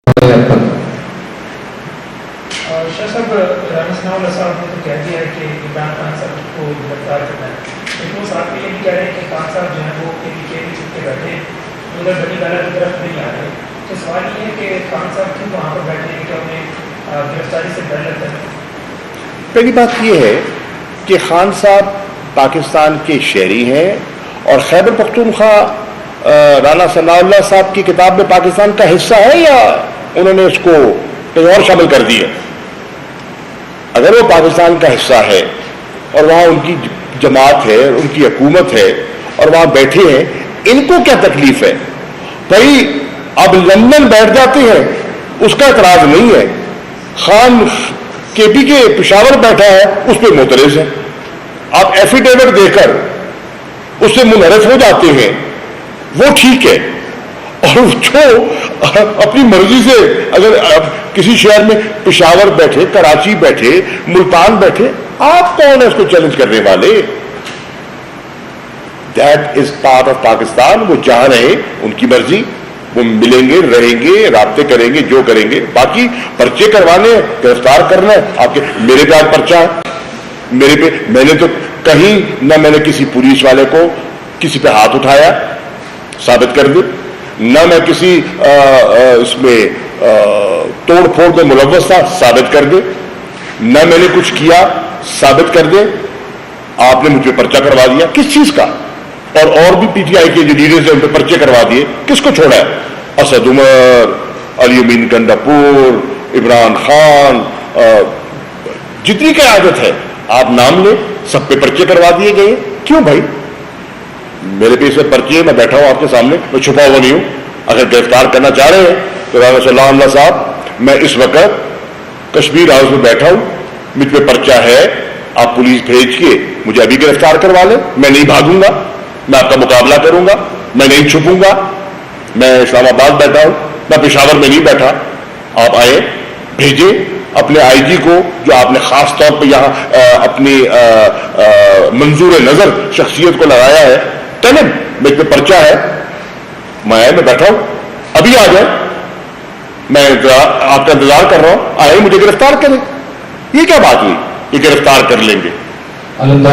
شاہ صاحب رانا ثناء اللہ صاحب نے تو کہہ دیا ہے کہ عمران خان صاحب کو گرفتار کرنا ہے، لیکن وہ ساتھ میں یہ بھی کہہ رہے ہیں کہ خان صاحب جو ہیں وہ کے بھی چھپ کے بیٹھے ادھر بڑی گالا کی طرف نہیں آ رہے. تو سوال یہ ہے کہ خان صاحب کیوں وہاں پر بیٹھے ہیں، کیا انہیں گرفتاری سے ڈر لگتا ہے؟ پہلی بات یہ ہے کہ خان صاحب پاکستان کے شہری ہیں اور خیبر پختونخوا رانا ثناء اللہ صاحب کی کتاب میں پاکستان کا حصہ ہے یا انہوں نے اس کو کہیں اور شامل کر دیا؟ اگر وہ پاکستان کا حصہ ہے اور وہاں ان کی جماعت ہے، ان کی حکومت ہے اور وہاں بیٹھے ہیں، ان کو کیا تکلیف ہے؟ بھائی اب لندن بیٹھ جاتے ہیں اس کا اعتراض نہیں ہے، خان کے پی کے پشاور بیٹھا ہے اس پہ معترض ہے، آپ ایفیڈیوٹ دے کر اس سے منحرف ہو جاتے ہیں، وہ ٹھیک ہے. اور جو اپنی مرضی سے اگر کسی شہر میں پشاور بیٹھے، کراچی بیٹھے، ملتان بیٹھے، آپ کون ہے اس کو چیلنج کرنے والے؟ That is part of Pakistan. وہ جہاں رہے ان کی مرضی، وہ ملیں گے، رہیں گے، رابطے کریں گے، جو کریں گے. باقی پرچے کروانے، گرفتار کرنا ہے آپ کے. میرے پہ آج پرچہ ہے، میرے پہ، میں نے تو کہیں نہ میں نے کسی پولیس والے کو کسی پہ ہاتھ اٹھایا، ثابت کر دے، نہ میں کسی اس میں توڑ پھوڑ میں ملوث تھا، ثابت کر دے، نہ میں نے کچھ کیا، ثابت کر دے. آپ نے مجھ پہ پرچہ کروا دیا، کس چیز کا؟ اور بھی پی ٹی آئی کے جو لیڈرز ہیں ان پہ پرچے کروا دیے، کس کو چھوڑا ہے؟ اسد عمر، علی امین گنڈاپور، عمران خان، جتنی قیادت ہے آپ نام لیں، سب پہ پرچے کروا دیے گئے. کیوں بھائی؟ میرے پہ اس میں پرچے، میں بیٹھا ہوں آپ کے سامنے، میں چھپا ہوا نہیں ہوں. اگر گرفتار کرنا چاہ رہے ہیں تو رانا صلی اللہ علیہ صاحب، میں اس وقت کشمیر ہاؤس میں بیٹھا ہوں، مجھ پہ پرچہ ہے، آپ پولیس بھیج کے مجھے ابھی گرفتار کروا لیں، میں نہیں بھاگوں گا، میں آپ کا مقابلہ کروں گا، میں نہیں چھپوں گا. میں اسلام آباد بیٹھا ہوں، میں پشاور میں نہیں بیٹھا. آپ آئے، بھیجیں اپنے آئی جی کو، جو آپ نے خاص طور پہ یہاں اپنی منظور نظر شخصیت کو لگایا ہے. چلیں، مجھ پہ پرچہ ہے، میں بیٹھا ہوں، ابھی آ جائیں، میں آپ کا انتظار کر رہا ہوں، آئے مجھے گرفتار کریں. یہ کیا بات ہوئی کہ گرفتار کر لیں گے؟ اللہ